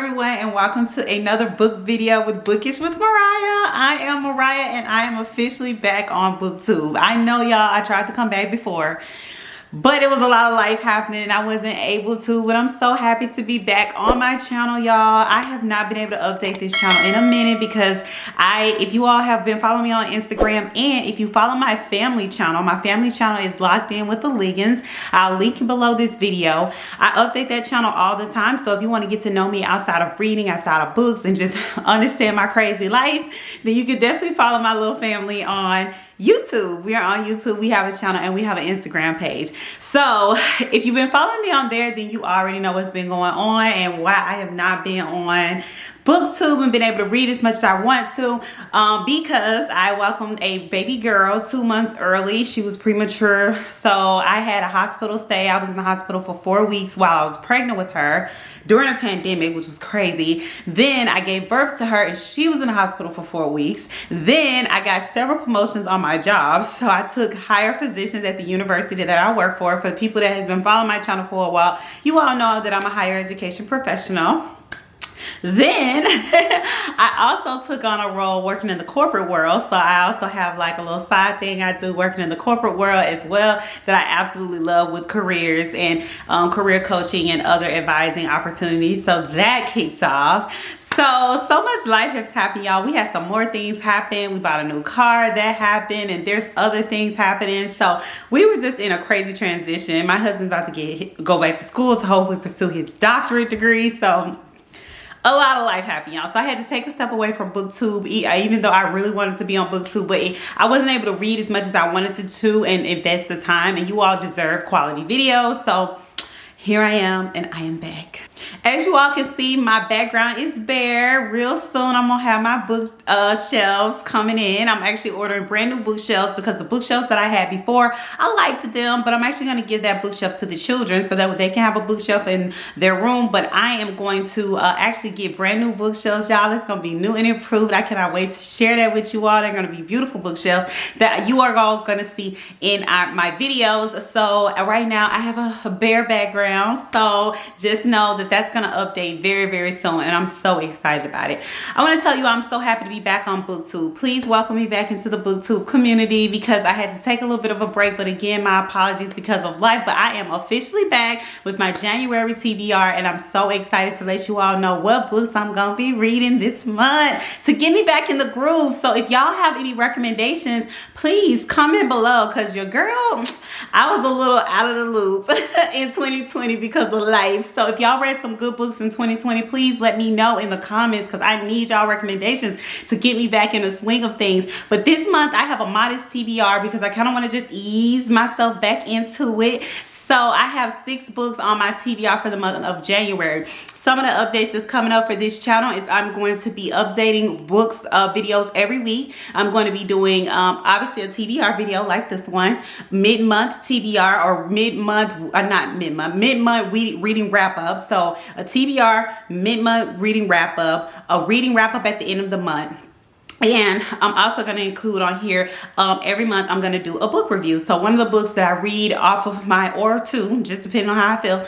everyone, and welcome to another book video with Bookish with Mariah. I am Mariah and I am officially back on Booktube. I know y'all, I tried to come back before, but it was a lot of life happening. I wasn't able to, but I'm so happy to be back on my channel, y'all. I have not been able to update this channel in a minute because if you all have been following me on Instagram, and if you follow my family channel is Locked In with the Liggins. I'll link below this video. I update that channel all the time, so if you want to get to know me outside of reading, outside of books, and just understand my crazy life, then you can definitely follow my little family on YouTube. We are on YouTube. We have a channel and we have an Instagram page. So if you've been following me on there, then you already know what's been going on and why I have not been on Booktube and been able to read as much as I want to, because I welcomed a baby girl 2 months early. She was premature, so I had a hospital stay. I was in the hospital for 4 weeks while I was pregnant with her during a pandemic, which was crazy. Then I gave birth to her and she was in the hospital for 4 weeks. Then I got several promotions on my job, so I took higher positions at the university that I work for. For the people that has been following my channel for a while, you all know that I'm a higher education professional. Then I also took on a role working in the corporate world, so I also have like a little side thing I do working in the corporate world as well that I absolutely love, with careers and career coaching and other advising opportunities. So that kicked off. So much life has happened, y'all. We had some more things happen. We bought a new car, that happened, and there's other things happening. So we were just in a crazy transition. My husband's about to go back to school to hopefully pursue his doctorate degree. So a lot of life happened, y'all. So I had to take a step away from Booktube, even though I really wanted to be on Booktube, but I wasn't able to read as much as I wanted to and invest the time, and you all deserve quality videos. So here I am, and I am back. As you all can see, my background is bare. Real soon, I'm gonna have my bookshelves coming in. I'm actually ordering brand new bookshelves because the bookshelves that I had before, I liked them, but I'm actually gonna give that bookshelf to the children so that they can have a bookshelf in their room. But I am going to actually get brand new bookshelves, y'all. It's gonna be new and improved. I cannot wait to share that with you all. They're gonna be beautiful bookshelves that you are all gonna see in my videos. So right now, I have a bare background, so just know that that's gonna update very, very soon, and I'm so excited about it. I want to tell you I'm so happy to be back on Booktube. Please welcome me back into the Booktube community because I had to take a little bit of a break, but again, my apologies because of life. But I am officially back with my January TBR, and I'm so excited to let you all know what books I'm gonna be reading this month to get me back in the groove. So if y'all have any recommendations, please comment below, because your girl, I was a little out of the loop in 2020 because of life. So if y'all read some good books in 2020, please let me know in the comments, because I need y'all recommendations to get me back in the swing of things. But this month I have a modest TBR because I kind of want to just ease myself back into it. So I have 6 books on my TBR for the month of January. Some of the updates that's coming up for this channel is I'm going to be updating books videos every week. I'm going to be doing obviously a TBR video like this one, mid-month TBR, or mid-month reading wrap-up. So a TBR, mid-month reading wrap-up, a reading wrap-up at the end of the month. And I'm also going to include on here, every month I'm going to do a book review. So one of the books that I read off of or two, just depending on how I feel,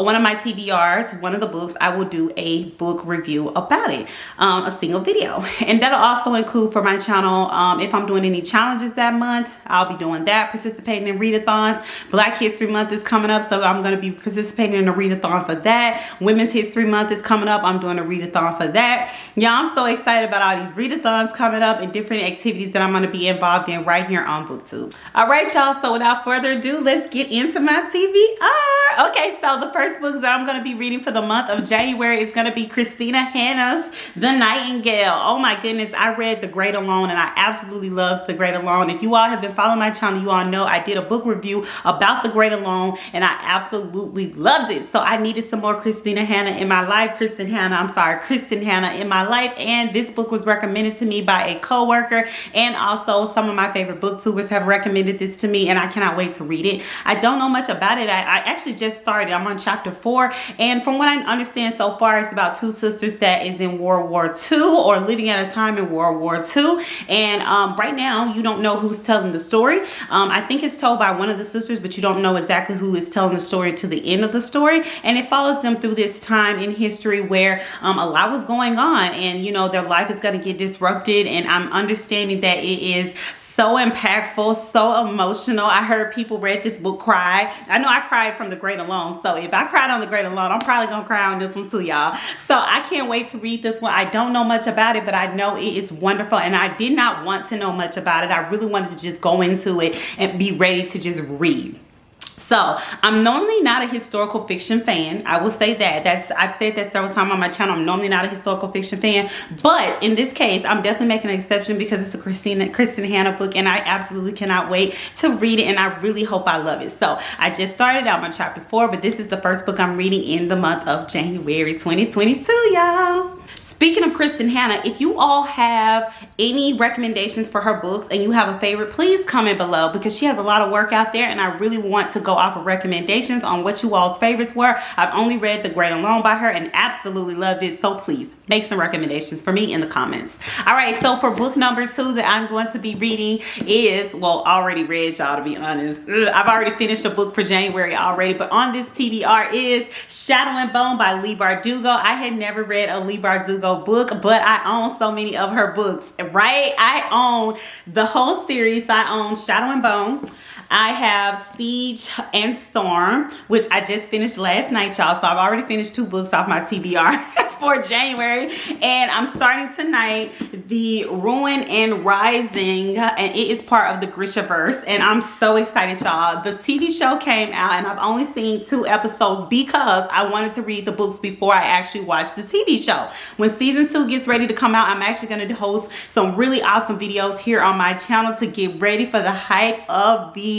one of my TBRs, one of the books, I will do a book review about it, a single video. And that'll also include for my channel, if I'm doing any challenges that month, I'll be doing that, participating in readathons. Black History Month is coming up, so I'm going to be participating in a readathon for that. Women's History Month is coming up, I'm doing a readathon for that. Yeah, I'm so excited about all these readathons coming up and different activities that I'm going to be involved in right here on Booktube. All right, y'all, so without further ado, let's get into my TBR. Okay, so the first book that I'm going to be reading for the month of January is going to be Christina Hanna's The Nightingale. Oh my goodness, I read The Great Alone and I absolutely loved The Great Alone. If you all have been following my channel, you all know I did a book review about The Great Alone and I absolutely loved it. So I needed some more Christina Hanna in my life. Kristen Hanna in my life, and this book was recommended recommended to me by a coworker, and also some of my favorite booktubers have recommended this to me, and I cannot wait to read it. I don't know much about it. I actually just started. I'm on chapter 4, and from what I understand so far, it's about two sisters that is in World War II, or living at a time in World War II, and right now you don't know who's telling the story. I think it's told by one of the sisters, but you don't know exactly who is telling the story to the end of the story, and it follows them through this time in history where a lot was going on, and you know, their life is going to get disrupted, and I'm understanding that it is so impactful, so emotional. I heard people read this book cry. I know I cried from The Great Alone, so if I cried on The Great Alone, I'm probably gonna cry on this one too, y'all. So I can't wait to read this one. I don't know much about it, but I know it is wonderful, and I did not want to know much about it. I really wanted to just go into it and be ready to just read. So I'm normally not a historical fiction fan. I will say that. I've said that several times on my channel. I'm normally not a historical fiction fan, but in this case, I'm definitely making an exception because it's a Kristen Hanna book, and I absolutely cannot wait to read it, and I really hope I love it. So I just started out on chapter 4, but this is the first book I'm reading in the month of January 2022, y'all. Speaking of Kristen Hanna, if you all have any recommendations for her books and you have a favorite, please comment below, because she has a lot of work out there, and I really want to go off of recommendations on what you all's favorites were. I've only read The Great Alone by her and absolutely loved it, so please make some recommendations for me in the comments. All right, so for book number 2 that I'm going to be reading is, well, already read, y'all, to be honest. I've already finished a book for January already, but on this TBR is Shadow and Bone by Leigh Bardugo. I had never read a Leigh Bardugo book, but I own so many of her books, right? I own the whole series. I own Shadow and Bone. I have Siege and Storm, which I just finished last night, y'all. So I've already finished 2 books off my TBR for January. And I'm starting tonight the Ruin and Rising, and it is part of the Grishaverse. And I'm so excited, y'all. The TV show came out, and I've only seen 2 episodes because I wanted to read the books before I actually watched the TV show. When season 2 gets ready to come out, I'm actually going to host some really awesome videos here on my channel to get ready for the hype of the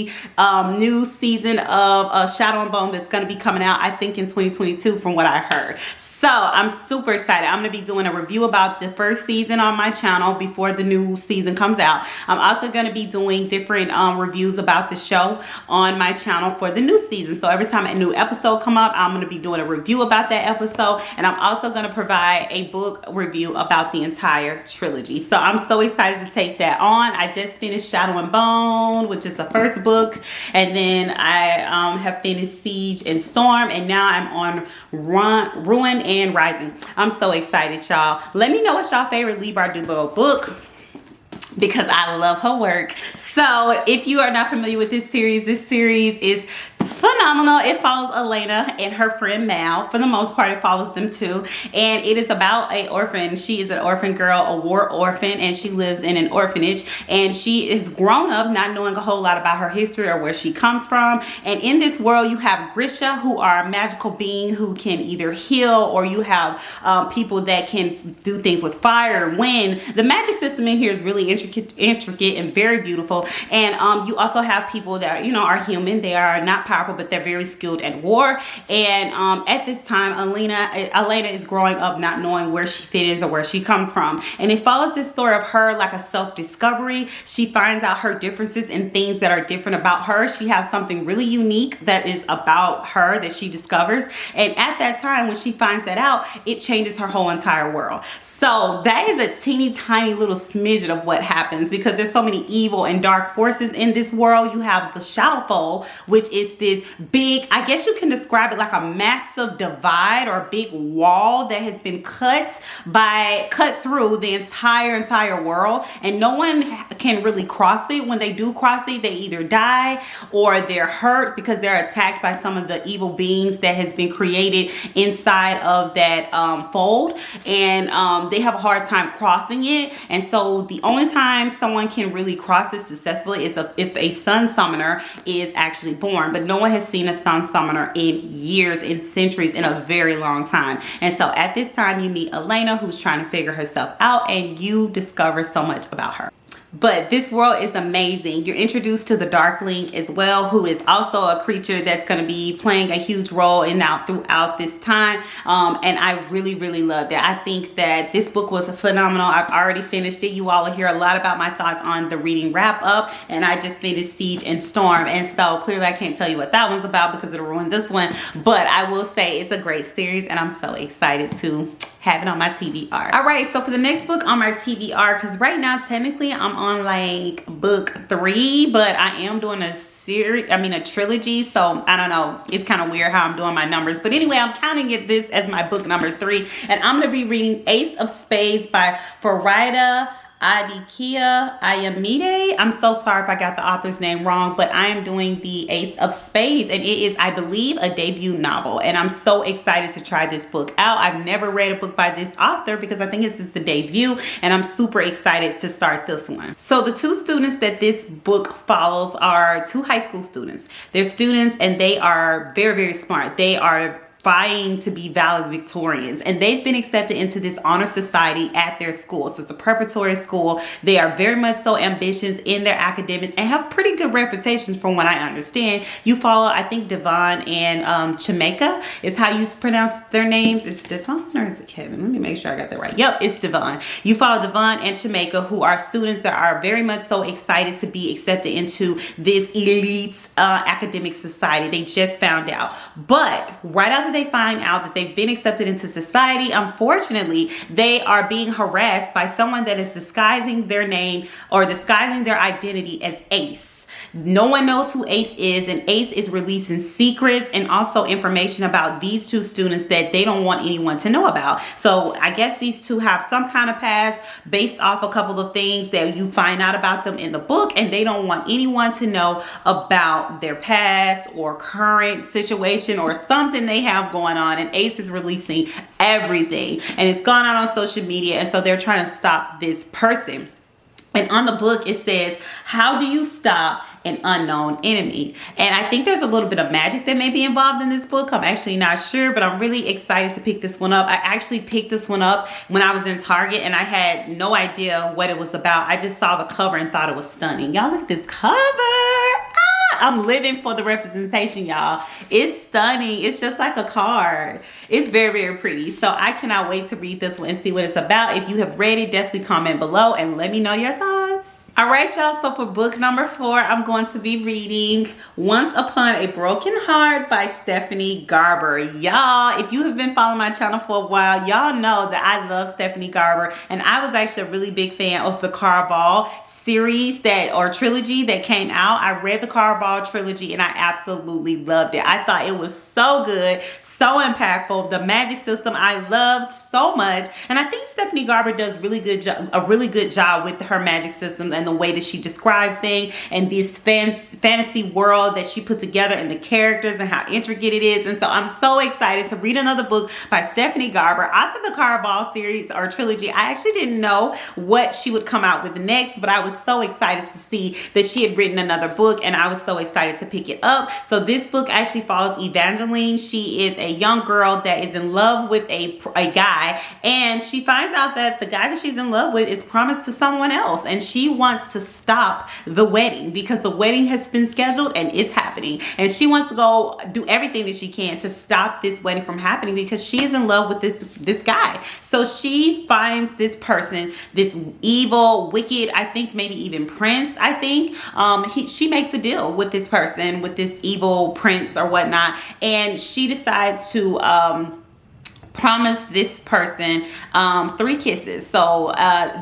new season of Shadow and Bone that's going to be coming out, I think, in 2022 from what I heard. So I'm super excited. I'm going to be doing a review about the first season on my channel before the new season comes out. I'm also going to be doing different reviews about the show on my channel for the new season. So every time a new episode come up, I'm going to be doing a review about that episode. And I'm also going to provide a book review about the entire trilogy. So I'm so excited to take that on. I just finished Shadow and Bone, which is the first book. And then I have finished Siege and Storm. And now I'm on Ruin and Rising. I'm so excited, y'all. Let me know what's y'all favorite Leigh Bardugo book, because I love her work. So if you are not familiar with this series is phenomenal. It follows Elena and her friend Mal. For the most part, it follows them too. And it is about an orphan. She is an orphan girl, a war orphan, and she lives in an orphanage. And she is grown up not knowing a whole lot about her history or where she comes from. And in this world, you have Grisha, who are a magical being who can either heal, or you have people that can do things with fire and wind. The magic system in here is really intricate and very beautiful. And you also have people that, you know, are human. They are not powerful, but they're very skilled at war. And at this time, Elena is growing up not knowing where she fits or where she comes from. And it follows this story of her like a self-discovery. She finds out her differences and things that are different about her. She has something really unique that is about her that she discovers. And at that time, when she finds that out, it changes her whole entire world. So that is a teeny tiny little smidgen of what happens, because there's so many evil and dark forces in this world. You have the Shadowfall, which is this big, I guess you can describe it like a massive divide or a big wall that has been cut through the entire world, and no one can really cross it. When they do cross it, they either die or they're hurt because they're attacked by some of the evil beings that has been created inside of that fold, and they have a hard time crossing it. And so the only time someone can really cross it successfully is if a sun summoner is actually born, but no one has seen a sun summoner in years, in centuries, in a very long time. And so at this time, you meet Elena, who's trying to figure herself out, and you discover so much about her. But this world is amazing. You're introduced to the Darkling as well, who is also a creature that's going to be playing a huge role throughout this time. And I really, really loved it. I think that this book was phenomenal. I've already finished it. You all will hear a lot about my thoughts on the reading wrap up. And I just finished Siege and Storm. And so clearly I can't tell you what that one's about because it'll ruin this one. But I will say it's a great series and I'm so excited to have it on my TBR. All right, so for the next book on my TBR, because right now technically I'm on like book 3, but I am doing a trilogy, so I don't know, it's kind of weird how I'm doing my numbers, but anyway, I'm counting this as my book number 3, and I'm going to be reading Ace of Spades by Farida Adikia Ayamide. I'm so sorry if I got the author's name wrong, but I am doing the Ace of Spades, and it is, I believe, a debut novel, and I'm so excited to try this book out. I've never read a book by this author because I think this is the debut, and I'm super excited to start this one. So the 2 students that this book follows are 2 high school students. They're students and they are very, very smart. They are vying to be valedictorians, and they've been accepted into this honor society at their school. So it's a preparatory school. They are very much so ambitious in their academics and have pretty good reputations from what I understand. You follow, I think, Devon and Chimeka is how you pronounce their names. It's Devon or is it Kevin? Let me make sure I got that right. Yep, it's Devon. You follow Devon and Chimeka, who are students that are very much so excited to be accepted into this elite academic society. They just found out. But right after they find out that they've been accepted into society, unfortunately, they are being harassed by someone that is disguising their name or disguising their identity as Ace. No one knows who Ace is, and Ace is releasing secrets and also information about these 2 students that they don't want anyone to know about. So I guess these 2 have some kind of past based off a couple of things that you find out about them in the book, and they don't want anyone to know about their past or current situation or something they have going on. And Ace is releasing everything, and it's gone out on social media, and so they're trying to stop this person. And on the book, it says, how do you stop an unknown enemy? And I think there's a little bit of magic that may be involved in this book. I'm actually not sure, but I'm really excited to pick this one up. I actually picked this one up when I was in Target, and I had no idea what it was about. I just saw the cover and thought it was stunning. Y'all, look at this cover. I'm living for the representation, y'all. It's stunning. It's just like a card. It's very, very pretty. So I cannot wait to read this one and see what it's about. If you have read it, definitely comment below and let me know your thoughts. All right, y'all, so for book number 4, I'm going to be reading Once Upon a Broken Heart by Stephanie Garber. Y'all, if you have been following my channel for a while, y'all know that I love Stephanie Garber, and I was actually a really big fan of the Carball series or trilogy that came out. I read the Carball trilogy and I absolutely loved it. I thought it was so good, so impactful. The magic system I loved so much, and I think Stephanie Garber does a really good job with her magic system and the way that she describes things and this fantasy world that she put together and the characters and how intricate it is. And so I'm so excited to read another book by Stephanie Garber. After the Carball series or trilogy, I actually didn't know what she would come out with next, but I was so excited to see that she had written another book, and I was so excited to pick it up. So this book actually follows Evangeline. She is a young girl that is in love with a guy, and she finds out that the guy that she's in love with is promised to someone else, and she wants to stop the wedding because the wedding has been scheduled and it's happening, and she wants to go do everything that she can to stop this wedding from happening because she is in love with this guy. So she finds this person, this evil, wicked, I think maybe even prince, I think. She makes a deal with this person, with this evil prince or whatnot, and she decides to promise this person 3 kisses. So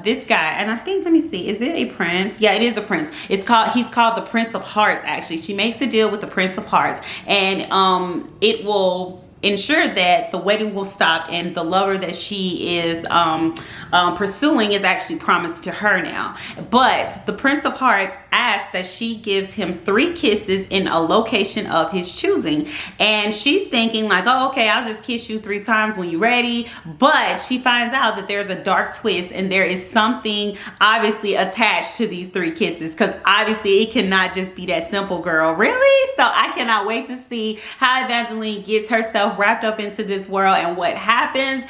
this guy, and I think, let me see, is it a prince? Yeah, it is a prince. He's called the Prince of Hearts. Actually, she makes a deal with the Prince of Hearts, and it will ensure that the wedding will stop and the lover that she is pursuing is actually promised to her now. But the Prince of Hearts asks that she gives him 3 kisses in a location of his choosing, and she's thinking like, oh, okay, I'll just kiss you 3 times when you're ready. But she finds out that there's a dark twist, and there is something obviously attached to these 3 kisses, because obviously it cannot just be that simple, girl. Really? So I cannot wait to see how Evangeline gets herself herself wrapped up into this world and what happens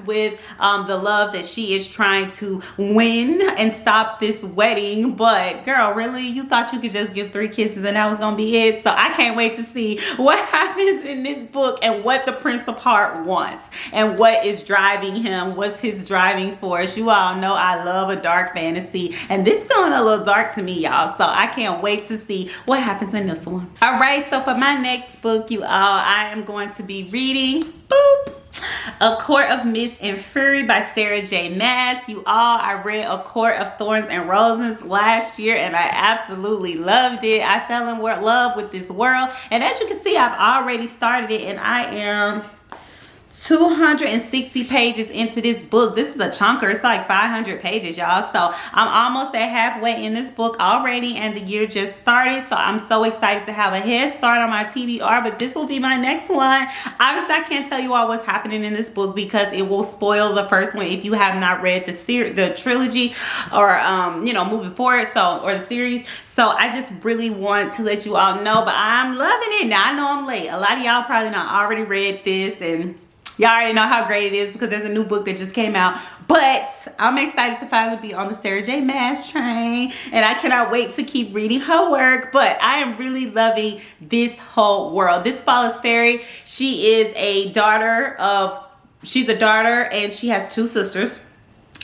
with the love that she is trying to win and stop this wedding. But girl, really, you thought you could just give 3 kisses and that was gonna be it? So I can't wait to see what happens in this book and what the Prince of Heart wants and what is driving him, what's his driving force. You all know I love a dark fantasy, and this feeling a little dark to me, y'all, so I can't wait to see what happens in this one. All right, so for my next book, you all, I am going to be reading A Court of Mist and Fury by Sarah J. Maas. You all, I read A Court of Thorns and Roses last year and I absolutely loved it. I fell in love with this world, and as you can see, I've already started it and I am 260 pages into this book. This is a chunker. It's like 500 pages, y'all. So I'm almost at halfway in this book already, and the year just started. So I'm so excited to have a head start on my TBR, but this will be my next one. Obviously, I can't tell you all what's happening in this book because it will spoil the first one if you have not read the trilogy or you know, moving forward, or the series. So I just really want to let you all know, but I'm loving it. Now I know I'm late. A lot of y'all probably not already read this, and y'all already know how great it is because there's a new book that just came out. But I'm excited to finally be on the Sarah J. Maas train, and I cannot wait to keep reading her work. But I am really loving this whole world. This follows Fairy. She's a daughter and she has 2 sisters.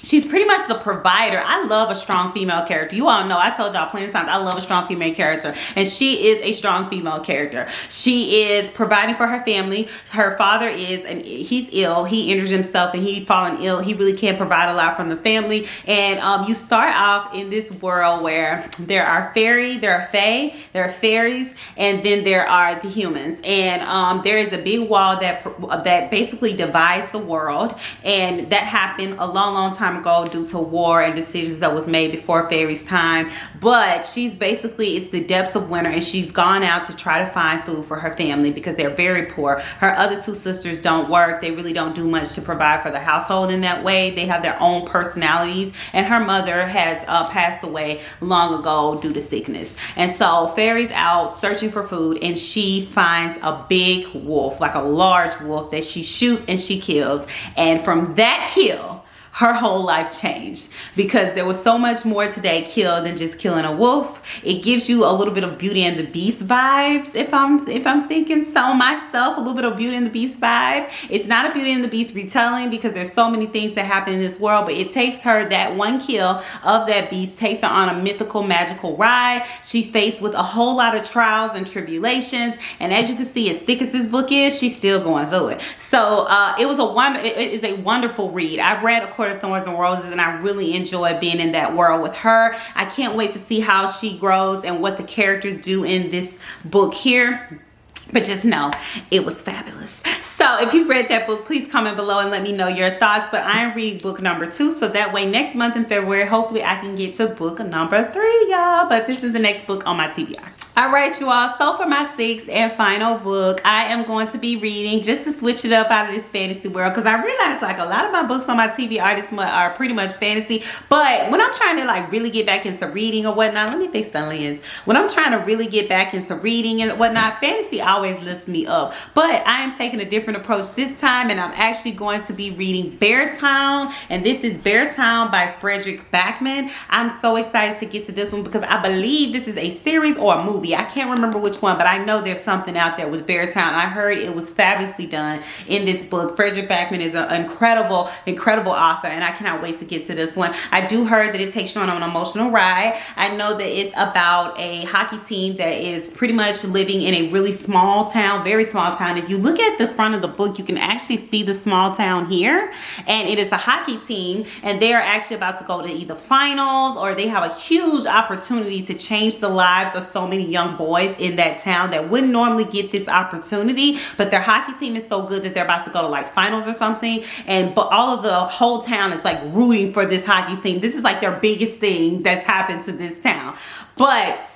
She's pretty much the provider. I love a strong female character. You all know, I told y'all plenty of times, I love a strong female character. And she is a strong female character. She is providing for her family. Her father he's ill. He injured himself and he's fallen ill. He really can't provide a lot from the family. And you start off in this world where there are fairies, and then there are the humans. And there is a big wall that basically divides the world. And that happened a long time ago due to war and decisions that was made before Fairy's time. But she's basically, it's the depths of winter, and she's gone out to try to find food for her family because they're very poor. Her other 2 sisters don't work. They really don't do much to provide for the household in that way. They have their own personalities, and her mother has passed away long ago due to sickness. And so Fairy's out searching for food, and she finds a big wolf, like a large wolf, that she shoots and she kills. And from that kill, her whole life changed because there was so much more to that kill than just killing a wolf. It gives you a little bit of Beauty and the Beast vibes, if I'm thinking so myself, a little bit of Beauty and the Beast vibe. It's not a Beauty and the Beast retelling because there's so many things that happen in this world, but it takes her, that one kill of that beast takes her on a mythical, magical ride. She's faced with a whole lot of trials and tribulations, and as you can see, as thick as this book is, she's still going through it. So it is a wonderful read. I read A Court of Thorns and Roses, and I really enjoy being in that world with her. I can't wait to see how she grows and what the characters do in this book here. But just know it was fabulous. So if you've read that book, please comment below and let me know your thoughts. But I am reading book number 2, so that way next month in February, hopefully I can get to book number 3, y'all. But this is the next book on my TBR. All right, you all, so for my 6th and final book, I am going to be reading, just to switch it up out of this fantasy world, because I realized like a lot of my books on my TBR this month are pretty much fantasy. But when I'm trying to like really get back into reading or whatnot, let me fix the lens. When I'm trying to really get back into reading and whatnot, fantasy always lifts me up. But I am taking a different approach this time, and I'm actually going to be reading Beartown, and this is Beartown by Frederick Backman. I'm so excited to get to this one because I believe this is a series or a movie. I can't remember which one, but I know there's something out there with Beartown. I heard it was fabulously done in this book. Frederick Backman is an incredible author, and I cannot wait to get to this one. I do heard that it takes you on an emotional ride. I know that it's about a hockey team that is pretty much living in a really small town, very small town. If you look at the front of the book, you can actually see the small town here, and it is a hockey team, and they are actually about to go to either finals or they have a huge opportunity to change the lives of so many young boys in that town that wouldn't normally get this opportunity, but their hockey team is so good that they're about to go to like finals or something, but all of the whole town is like rooting for this hockey team. This is like their biggest thing that's happened to this town. But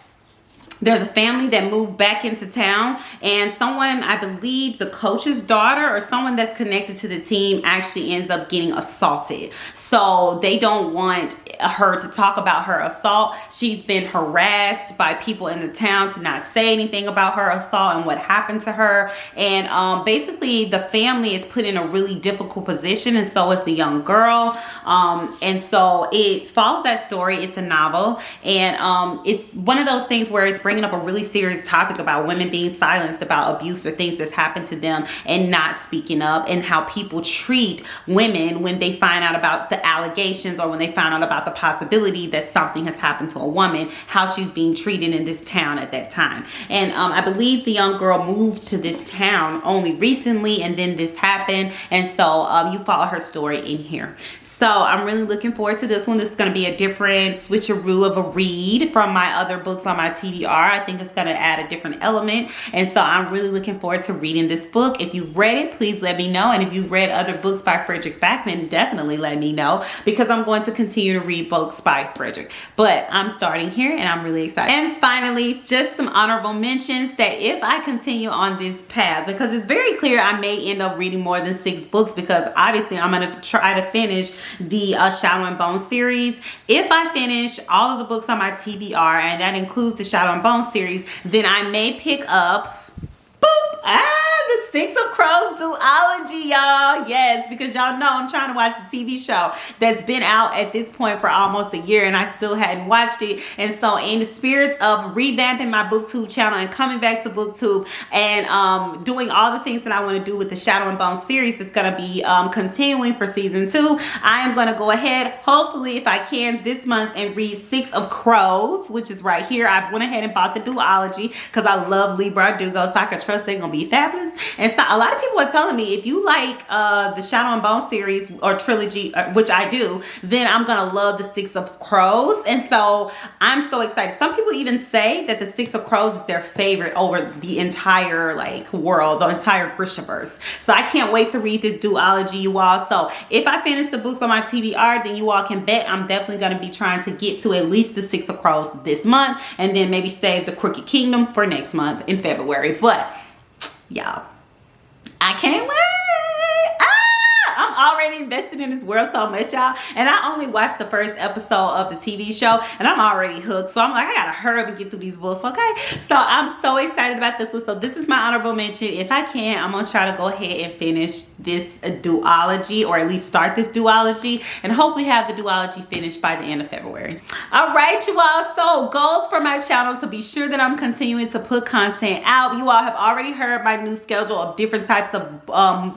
there's a family that moved back into town, and someone, I believe the coach's daughter or someone that's connected to the team, actually ends up getting assaulted. So they don't want her to talk about her assault. She's been harassed by people in the town to not say anything about her assault and what happened to her. And basically the family is put in a really difficult position, and so is the young girl. And so it follows that story. It's a novel, and it's one of those things where it's bringing up a really serious topic about women being silenced about abuse or things that's happened to them and not speaking up, and how people treat women when they find out about the allegations or when they find out about the possibility that something has happened to a woman, how she's being treated in this town at that time. And I believe the young girl moved to this town only recently, and then this happened, and so you follow her story in here. So I'm really looking forward to this one. This is going to be a different switcheroo of a read from my other books on my TBR. I think it's going to add a different element. And so I'm really looking forward to reading this book. If you've read it, please let me know. And if you've read other books by Frederick Backman, definitely let me know, because I'm going to continue to read books by Frederick. But I'm starting here and I'm really excited. And finally, just some honorable mentions that if I continue on this path, because it's very clear I may end up reading more than 6 books, because obviously I'm going to try to finish the Shadow and Bone series. If I finish all of the books on my TBR, and that includes the Shadow and Bone series, then I may pick up the Six of Crows duology, y'all. Yes, because y'all know I'm trying to watch the TV show that's been out at this point for almost a year, and I still hadn't watched it. And so in the spirits of revamping my Booktube channel and coming back to Booktube and doing all the things that I want to do with the Shadow and Bone series that's going to be continuing for season 2, I am going to go ahead, hopefully if I can this month, and read Six of Crows, which is right here. I went ahead and bought the duology because I love Lee Bardugo, so I could trust they're going to be fabulous. And so a lot of people are telling me, if you like the Shadow and Bone series or trilogy, which I do, then I'm gonna love the Six of Crows. And so I'm so excited. Some people even say that the Six of Crows is their favorite over the entire world, the entire Grishaverse. So I can't wait to read this duology, you all. So if I finish the books on my TBR, then you all can bet I'm definitely gonna be trying to get to at least the Six of Crows this month, and then maybe save the Crooked Kingdom for next month in February. But y'all, I can't wait. I'm already invested in this world so much, y'all. And I only watched the first episode of the TV show, and I'm already hooked. So I'm like, I gotta hurry up and get through these books, okay? So I'm so excited about this one. So this is my honorable mention. If I can, I'm gonna try to go ahead and finish this duology, or at least start this duology, and hopefully have the duology finished by the end of February. All right, you all. So goals for my channel, to be sure that I'm continuing to put content out. You all have already heard my new schedule of different types of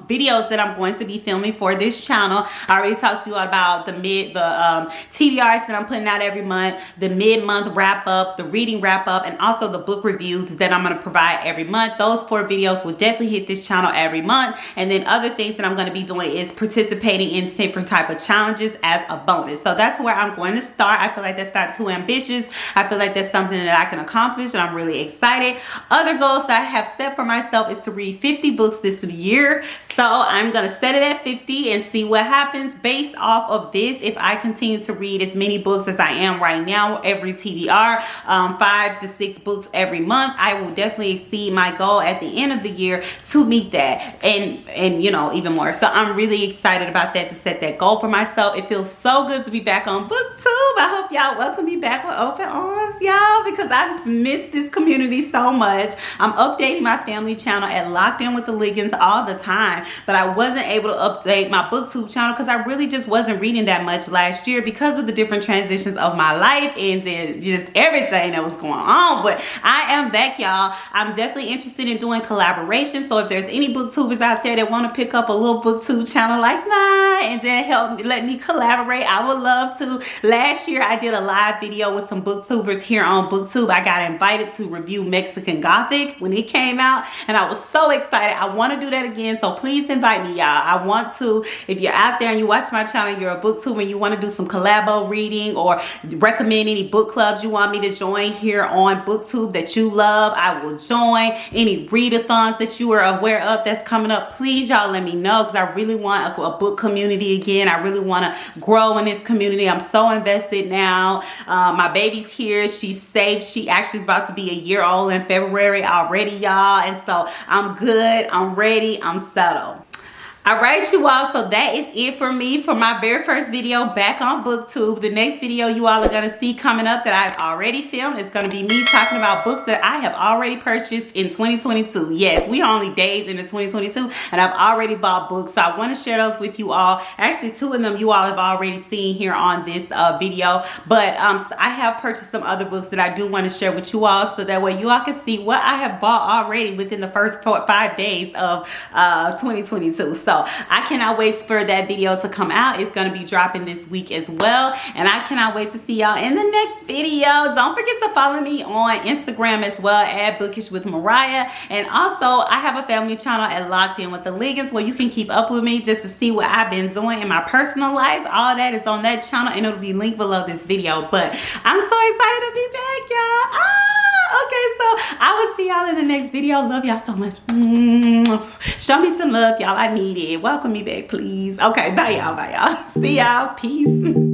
videos that I'm going to be filming for this channel. I already talked to you about the TBRs that I'm putting out every month, the mid-month wrap-up, the reading wrap-up, and also the book reviews that I'm going to provide every month. Those 4 videos will definitely hit this channel every month. And then other things that I'm going to be doing is participating in different type of challenges as a bonus. So that's where I'm going to start. I feel like that's not too ambitious. I feel like that's something that I can accomplish, and I'm really excited. Other goals that I have set for myself is to read 50 books this year. So I'm going to set it at 50 and see what happens based off of this. If I continue to read as many books as I am right now, every TBR, 5 to 6 books every month, I will definitely exceed my goal at the end of the year to meet that, and you know, even more. So I'm really excited about that, to set that goal for myself. It feels so good to be back on Booktube. I hope y'all welcome me back with open arms, y'all, because I've missed this community so much. I'm updating my family channel at Locked In with the Liggins all the time, but I wasn't able to update my Booktube channel because I really just wasn't reading that much last year because of the different transitions of my life and then just everything that was going on. But I am back, y'all. I'm definitely interested in doing collaboration. So if there's any booktubers out there that want to pick up a little Booktube channel like mine and then let me collaborate, I would love to. Last year I did a live video with some booktubers here on Booktube. I got invited to review Mexican Gothic when it came out, and I was so excited. I want to do that again, so please invite me, y'all. I want to If you're out there and you watch my channel, you're a booktube and you want to do some collabo reading or recommend any book clubs you want me to join here on booktube that you love, I will join. Any readathons that you are aware of that's coming up, please y'all let me know, because I really want a book community again. I really want to grow in this community. I'm so invested now. My baby's here. She's safe. She actually is about to be a year old in February already, y'all, and so I'm good, I'm ready, I'm settled. All right, you all, so that is it for me for my very first video back on booktube. The next video you all are going to see coming up that I've already filmed is going to be me talking about books that I have already purchased in 2022. Yes, we are only days into 2022 and I've already bought books, so I want to share those with you all. Actually, 2 of them you all have already seen here on this video, but I have purchased some other books that I do want to share with you all, so that way you all can see what I have bought already within the first 5 days of 2022. So I cannot wait for that video to come out. It's going to be dropping this week as well, and I cannot wait to see y'all in the next video. Don't forget to follow me on Instagram as well at Bookish with Mariah, and also I have a family channel at Locked In with the Liggins where you can keep up with me just to see what I've been doing in my personal life. All that is on that channel and it'll be linked below this video. But I'm so excited to be back, y'all. Okay, so I will see y'all in the next video. Love y'all so much. Show me some love, y'all. I need it. Welcome me back, please. Okay, bye y'all. See y'all. Peace.